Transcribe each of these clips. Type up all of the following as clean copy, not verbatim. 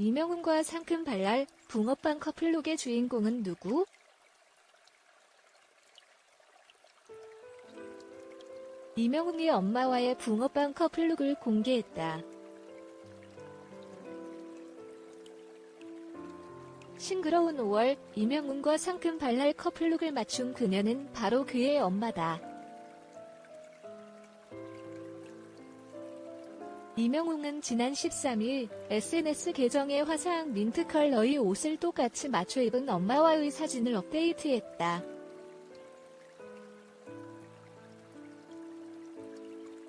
이명웅과 상큼 발랄 붕어빵 커플룩의 주인공은 누구? 이명웅이 엄마와의 붕어빵 커플룩을 공개했다. 싱그러운 5월, 이명웅과 상큼 발랄 커플룩을 맞춘 그녀는 바로 그의 엄마다. 이명웅은 지난 13일 SNS 계정에 화사한 민트 컬러의 옷을 똑같이 맞춰 입은 엄마와의 사진을 업데이트했다.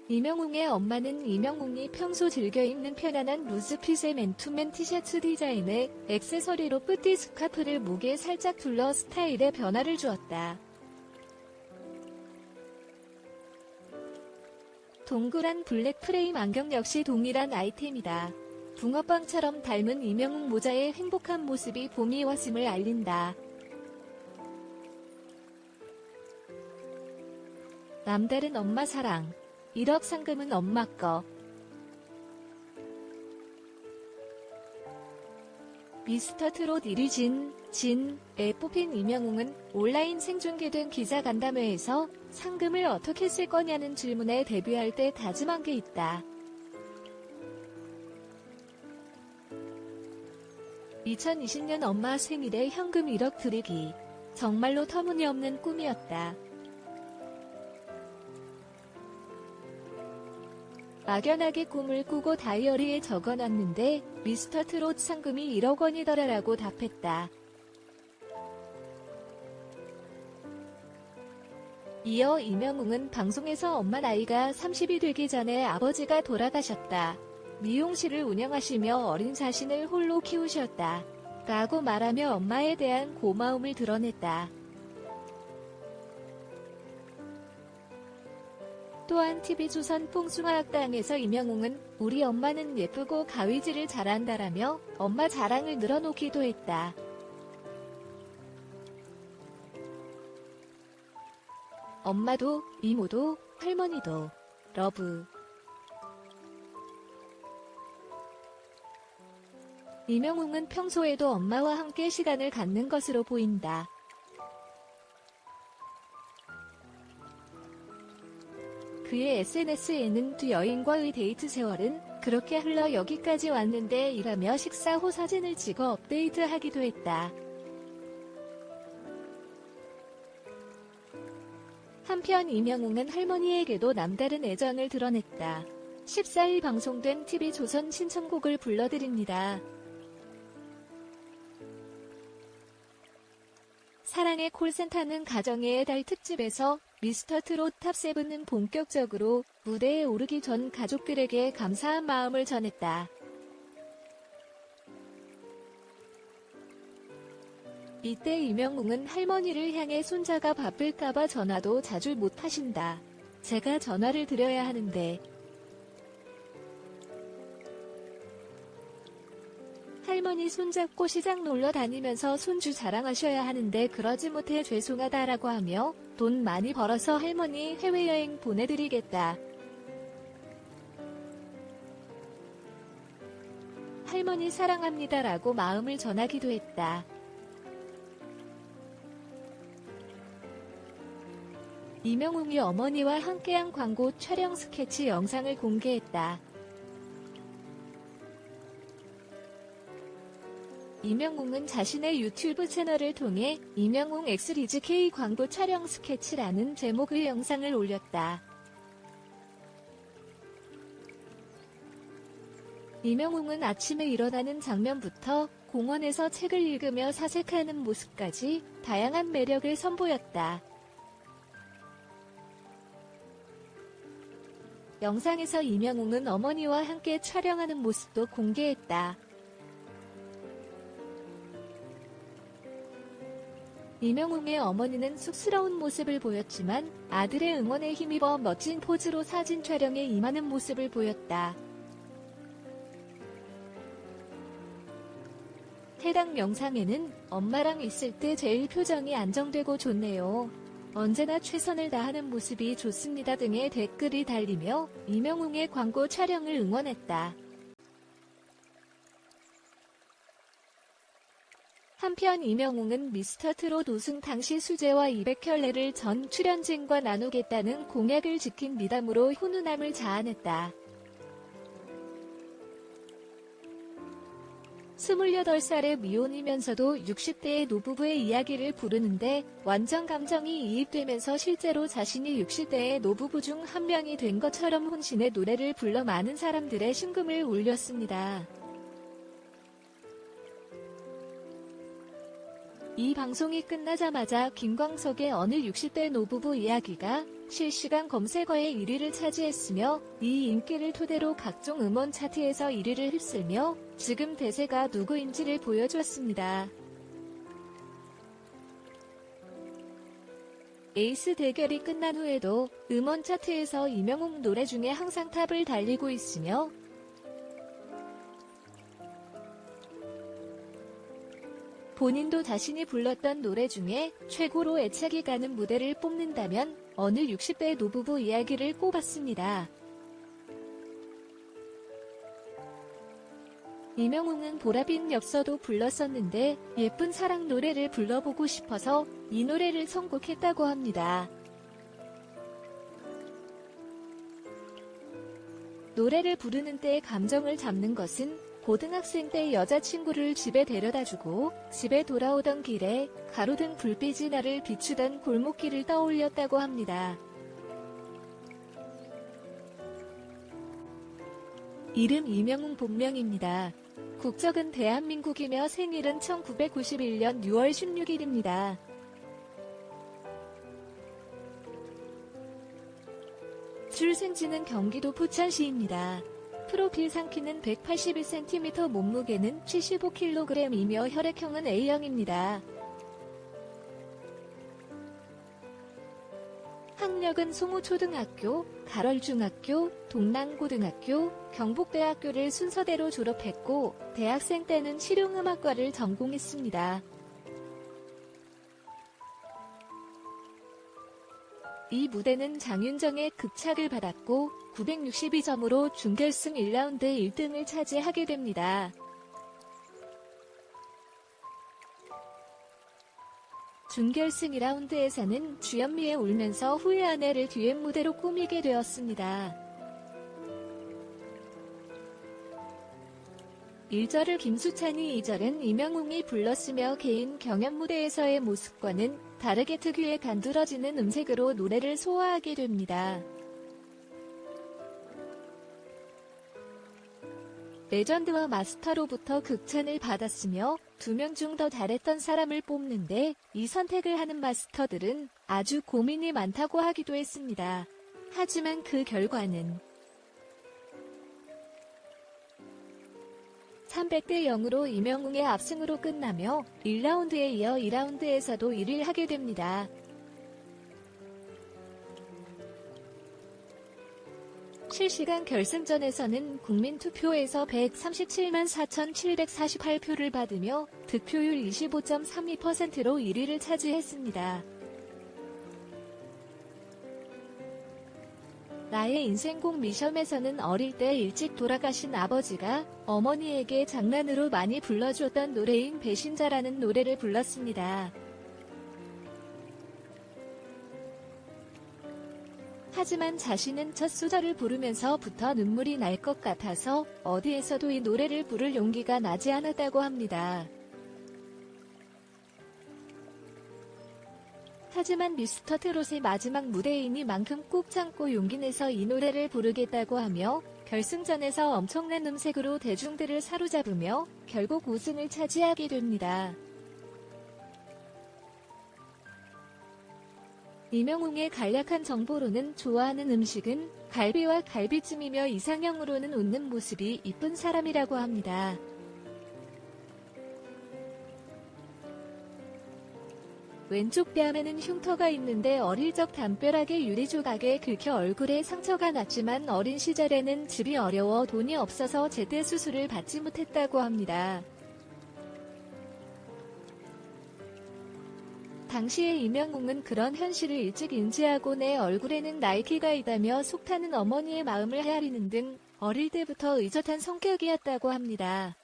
이명웅의 엄마는 이명웅이 평소 즐겨 입는 편안한 루즈핏의 맨투맨 티셔츠 디자인에 액세서리로 뿌띠 스카프를 목에 살짝 둘러 스타일에 변화를 주었다. 동그란 블랙 프레임 안경 역시 동일한 아이템이다. 붕어빵처럼 닮은 이명웅 모자의 행복한 모습이 봄이 왔음을 알린다. 남다른 엄마 사랑. 1억 상금은 엄마 거. 미스터 트롯 1위 진에 뽑힌 이명웅은 온라인 생중계된 기자간담회에서 상금을 어떻게 쓸 거냐는 질문에 데뷔할 때 다짐한 게 있다. 2020년 엄마 생일에 현금 1억 드리기. 정말로 터무니없는 꿈이었다. 막연하게 꿈을 꾸고 다이어리에 적어놨는데 미스터 트롯 상금이 1억 원이더라라고 답했다. 이어 이명웅은 방송에서 엄마 나이가 30이 되기 전에 아버지가 돌아가셨다. 미용실을 운영하시며 어린 자신을 홀로 키우셨다. 라고 말하며 엄마에 대한 고마움을 드러냈다. 또한 TV조선 뽕숭아학당에서 이명웅은 우리 엄마는 예쁘고 가위질을 잘한다라며 엄마 자랑을 늘어놓기도 했다. 엄마도, 이모도, 할머니도, 러브. 이명웅은 평소에도 엄마와 함께 시간을 갖는 것으로 보인다. 그의 SNS에는 두 여인과의 데이트 세월은 그렇게 흘러 여기까지 왔는데 이라며 식사 후 사진을 찍어 업데이트하기도 했다. 한편 이명웅은 할머니에게도 남다른 애정을 드러냈다. 14일 방송된 TV조선 신청곡을 불러드립니다. 사랑의 콜센터는 가정의 달 특집에서 미스터 트롯 탑7은 본격적으로 무대에 오르기 전 가족들에게 감사한 마음을 전했다. 이때 이명웅은 할머니를 향해 손자가 바쁠까봐 전화도 자주 못하신다. 제가 전화를 드려야 하는데. 할머니 손잡고 시장 놀러 다니면서 손주 자랑하셔야 하는데 그러지 못해 죄송하다라고 하며 돈 많이 벌어서 할머니 해외여행 보내드리겠다. 할머니 사랑합니다라고 마음을 전하기도 했다. 이명웅이 어머니와 함께한 광고 촬영 스케치 영상을 공개했다. 이명웅은 자신의 유튜브 채널을 통해 이명웅 엑스리즈 K 광고 촬영 스케치라는 제목의 영상을 올렸다. 이명웅은 아침에 일어나는 장면부터 공원에서 책을 읽으며 사색하는 모습까지 다양한 매력을 선보였다. 영상에서 이명웅은 어머니와 함께 촬영하는 모습도 공개했다. 이명웅의 어머니는 쑥스러운 모습을 보였지만 아들의 응원에 힘입어 멋진 포즈로 사진 촬영에 임하는 모습을 보였다. 해당 영상에는 엄마랑 있을 때 제일 표정이 안정되고 좋네요. 언제나 최선을 다하는 모습이 좋습니다 등의 댓글이 달리며 이명웅의 광고 촬영을 응원했다. 한편 이명웅은 미스터트롯 우승 당시 수재와 200켤레를 전 출연진과 나누겠다는 공약을 지킨 미담으로 훈훈함을 자아냈다. 28살의 미혼이면서도 60대의 노부부의 이야기를 부르는데 완전 감정이 이입되면서 실제로 자신이 60대의 노부부 중 한 명이 된 것처럼 혼신의 노래를 불러 많은 사람들의 심금을 울렸습니다. 이 방송이 끝나자마자 김광석의 어느 60대 노부부 이야기가 실시간 검색어의 1위를 차지했으며 이 인기를 토대로 각종 음원 차트에서 1위를 휩쓸며 지금 대세가 누구인지를 보여주었습니다. 에이스 대결이 끝난 후에도 음원 차트에서 이명웅 노래 중에 항상 탑을 달리고 있으며 본인도 자신이 불렀던 노래 중에 최고로 애착이 가는 무대를 뽑는다면 어느 60대 노부부 이야기를 꼽았습니다. 이명웅은 보라빛 엽서도 불렀었는데 예쁜 사랑 노래를 불러보고 싶어서 이 노래를 선곡했다고 합니다. 노래를 부르는 때 감정을 잡는 것은 고등학생 때 여자친구를 집에 데려다주고 집에 돌아오던 길에 가로등 불빛이 나를 비추던 골목길을 떠올렸다고 합니다. 이름 이명웅 본명입니다. 국적은 대한민국이며 생일은 1991년 6월 16일입니다. 출생지는 경기도 부천시입니다. 프로필상 키는 181cm, 몸무게는 75kg이며 혈액형은 A형입니다. 학력은 송우초등학교, 가럴중학교, 동랑고등학교, 경북대학교를 순서대로 졸업했고 대학생 때는 실용음악과를 전공했습니다. 이 무대는 장윤정의 극찬을 받았고 962점으로 준결승 1라운드 1등을 차지하게 됩니다. 준결승 2라운드에서는 주현미의 울면서 후회하네를 듀엣 무대로 꾸미게 되었습니다. 1절을 김수찬이 2절은 이명웅이 불렀으며 개인 경연 무대에서의 모습과는 다르게 특유의 간드러지는 음색으로 노래를 소화하게 됩니다. 레전드와 마스터로부터 극찬을 받았으며 2명 중 더 잘했던 사람을 뽑는데 이 선택을 하는 마스터들은 아주 고민이 많다고 하기도 했습니다. 하지만 그 결과는 300대 0으로 이명웅의 압승으로 끝나며 1라운드에 이어 2라운드에서도 1위를 하게 됩니다. 실시간 결승전에서는 국민투표에서 137만 4,748표를 받으며 득표율 25.32%로 1위를 차지했습니다. 나의 인생곡 미션에서는 어릴 때 일찍 돌아가신 아버지가 어머니에게 장난으로 많이 불러줬던 노래인 배신자라는 노래를 불렀습니다. 하지만 자신은 첫 소절을 부르면서부터 눈물이 날 것 같아서 어디에서도 이 노래를 부를 용기가 나지 않았다고 합니다. 하지만 미스터트롯의 마지막 무대이니만큼 꾹 참고 용기 내서 이 노래를 부르겠다고 하며 결승전에서 엄청난 음색으로 대중들을 사로잡으며 결국 우승을 차지하게 됩니다. 이명웅의 간략한 정보로는 좋아하는 음식은 갈비와 갈비찜이며 이상형으로는 웃는 모습이 이쁜 사람이라고 합니다. 왼쪽 뺨에는 흉터가 있는데 어릴 적 담벼락에 유리조각에 긁혀 얼굴에 상처가 났지만 어린 시절에는 집이 어려워 돈이 없어서 제때 수술을 받지 못했다고 합니다. 당시에 이명웅은 그런 현실을 일찍 인지하고 내 얼굴에는 나이키가 있다며 속타는 어머니의 마음을 헤아리는 등 어릴 때부터 의젓한 성격이었다고 합니다.